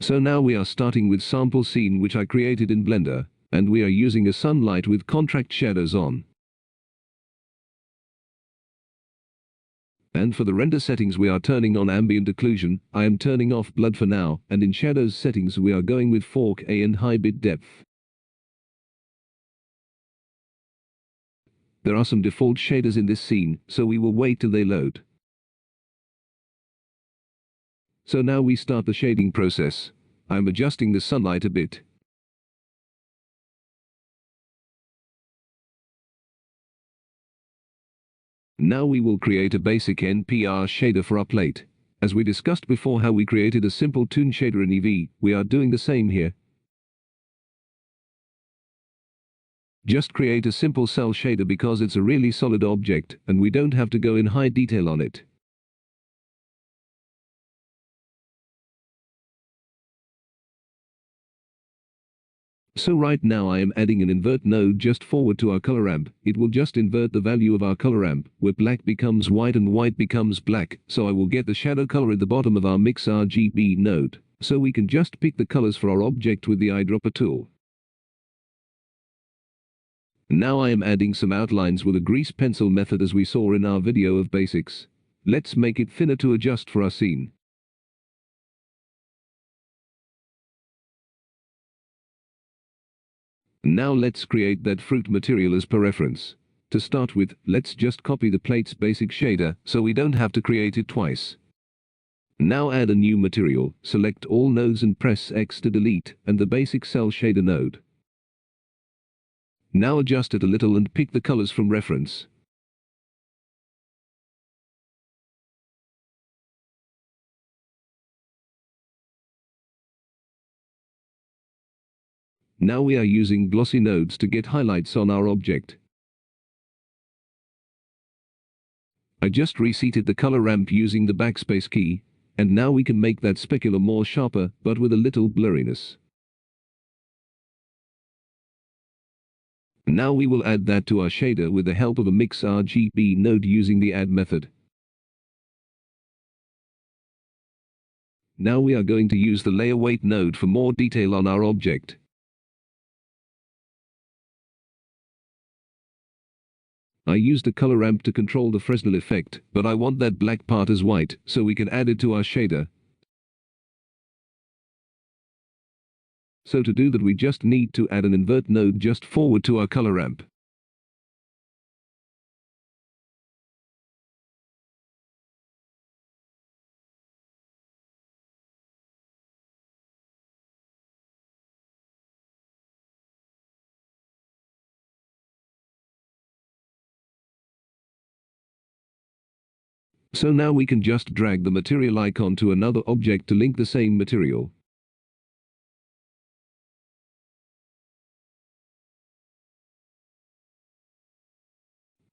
So now we are starting with sample scene which I created in Blender, and we are using a sunlight with contrast shadows on. And for the render settings we are turning on ambient occlusion, I am turning off blur for now, and in shadows settings we are going with 4K and high bit depth. There are some default shaders in this scene, so we will wait till they load. So now we start the shading process. I am adjusting the sunlight a bit. Now we will create a basic NPR shader for our plate. As we discussed before how we created a simple toon shader in Eevee, we are doing the same here. Just create a simple cell shader because it's a really solid object and we don't have to go in high detail on it. So right now I am adding an invert node just forward to our color ramp. It will just invert the value of our color ramp, where black becomes white and white becomes black, so I will get the shadow color at the bottom of our mix RGB node. So we can just pick the colors for our object with the eyedropper tool. Now I am adding some outlines with a grease pencil method as we saw in our video of basics. Let's make it thinner to adjust for our scene. Now let's create that fruit material as per reference. To start with, let's just copy the plate's basic shader so we don't have to create it twice. Now add a new material, select all nodes and press X to delete and the basic cell shader node. Now adjust it a little and pick the colors from reference. Now we are using glossy nodes to get highlights on our object. I just reseated the color ramp using the backspace key, and now we can make that specular more sharper but with a little blurriness. Now we will add that to our shader with the help of a mix RGB node using the add method. Now we are going to use the layer weight node for more detail on our object. I used the color ramp to control the Fresnel effect, but I want that black part as white, so we can add it to our shader. So to do that we just need to add an invert node just forward to our color ramp. So now we can just drag the material icon to another object to link the same material.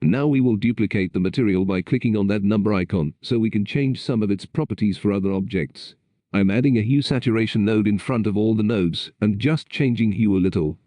Now we will duplicate the material by clicking on that number icon, so we can change some of its properties for other objects. I'm adding a hue saturation node in front of all the nodes, and just changing hue a little.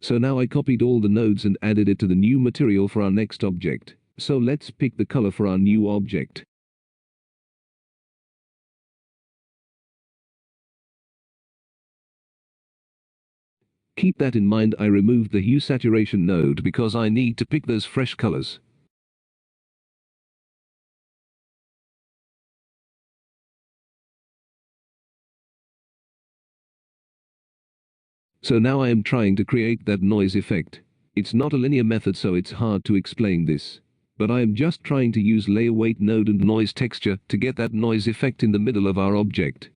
So now I copied all the nodes and added it to the new material for our next object. So let's pick the color for our new object. Keep that in mind, I removed the hue saturation node because I need to pick those fresh colors. So now I am trying to create that noise effect. It's not a linear method, so it's hard to explain this. But I am just trying to use layer weight node and noise texture to get that noise effect in the middle of our object.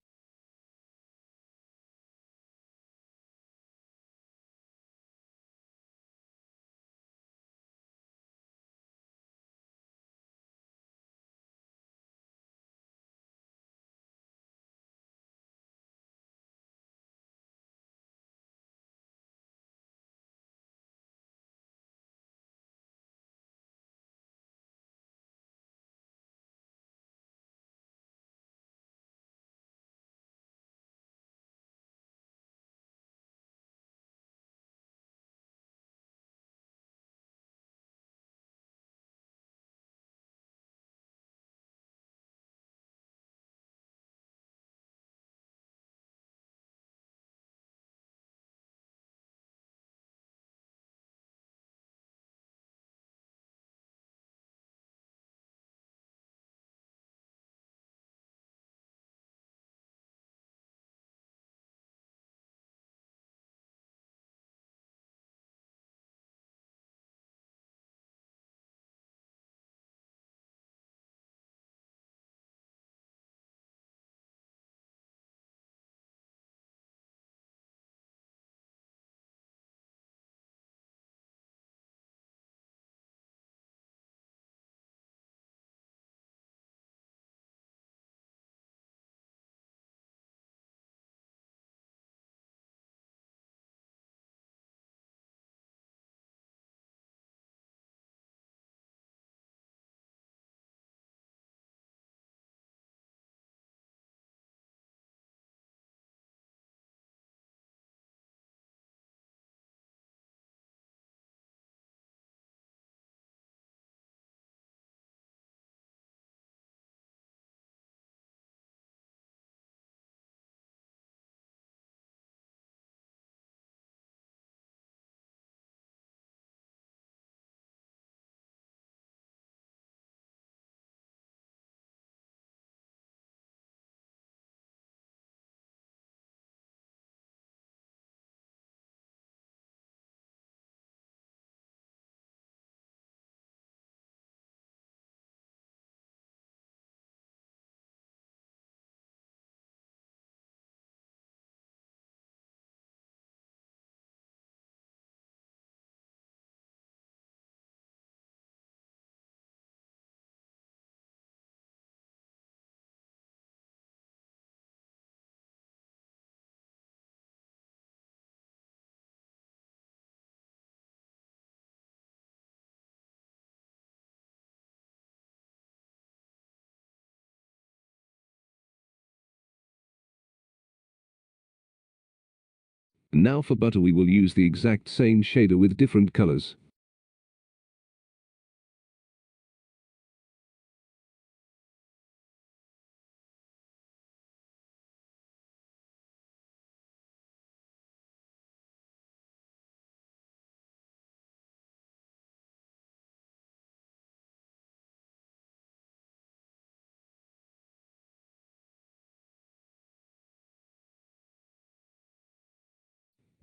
Now for butter we will use the exact same shader with different colors.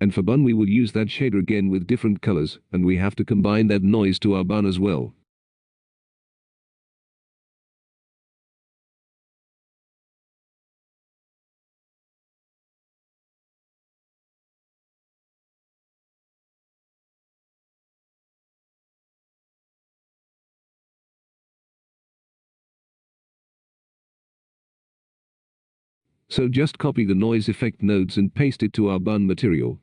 And for bun we will use that shader again with different colors, and we have to combine that noise to our bun as well. So just copy the noise effect nodes and paste it to our bun material.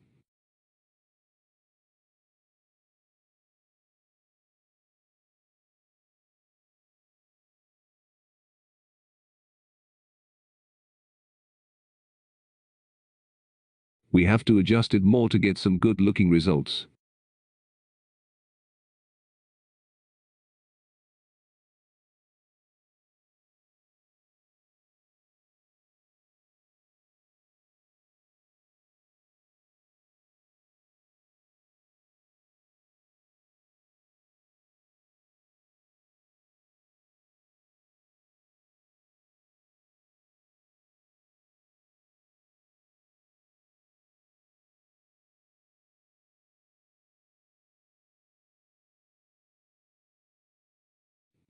We have to adjust it more to get some good looking results.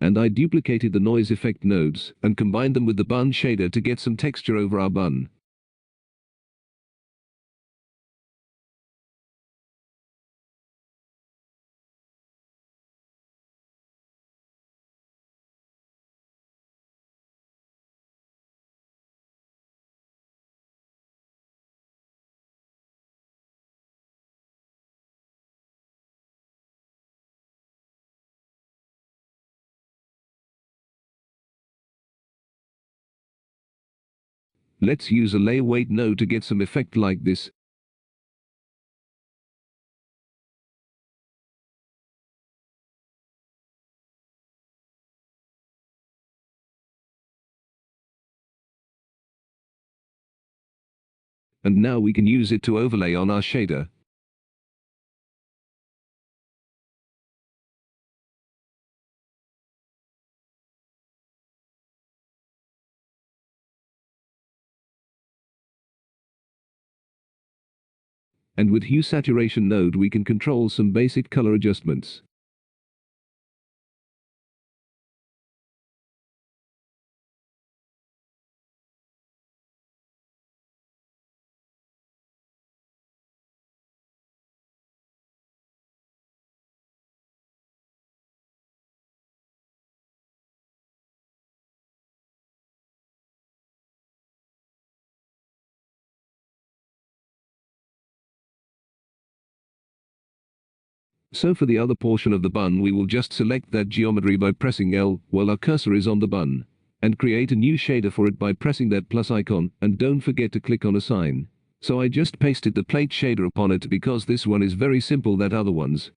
And I duplicated the noise effect nodes and combined them with the bun shader to get some texture over our bun. Let's use a lay weight node to get some effect like this. And now we can use it to overlay on our shader. And with hue saturation node we can control some basic color adjustments. So for the other portion of the bun we will just select that geometry by pressing L while our cursor is on the bun. And create a new shader for it by pressing that plus icon, and don't forget to click on assign. So I just pasted the plate shader upon it because this one is very simple than other ones.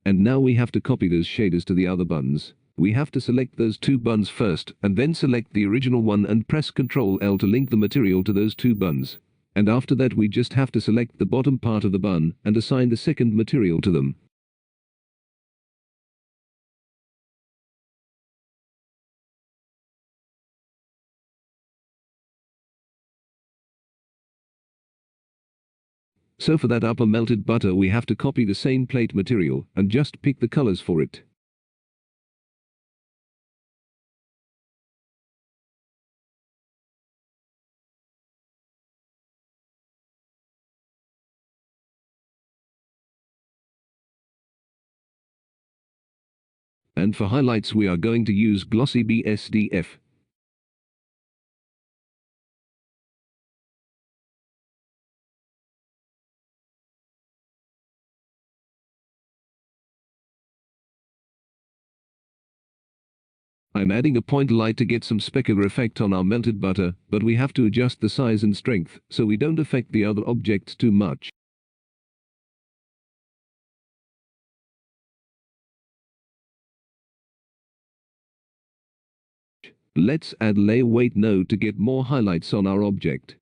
And now we have to copy those shaders to the other buns. We have to select those two buns first, and then select the original one and press Ctrl L to link the material to those two buns. And after that we just have to select the bottom part of the bun and assign the second material to them. So for that upper melted butter we have to copy the same plate material and just pick the colors for it. And for highlights we are going to use Glossy BSDF. I'm adding a point light to get some specular effect on our melted butter, but we have to adjust the size and strength so we don't affect the other objects too much. Let's add layer weight node to get more highlights on our object.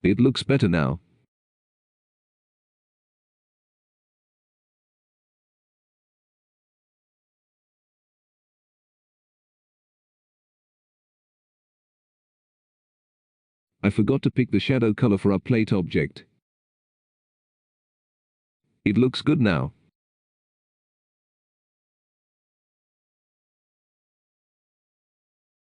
It looks better now. I forgot to pick the shadow color for our plate object. It looks good now.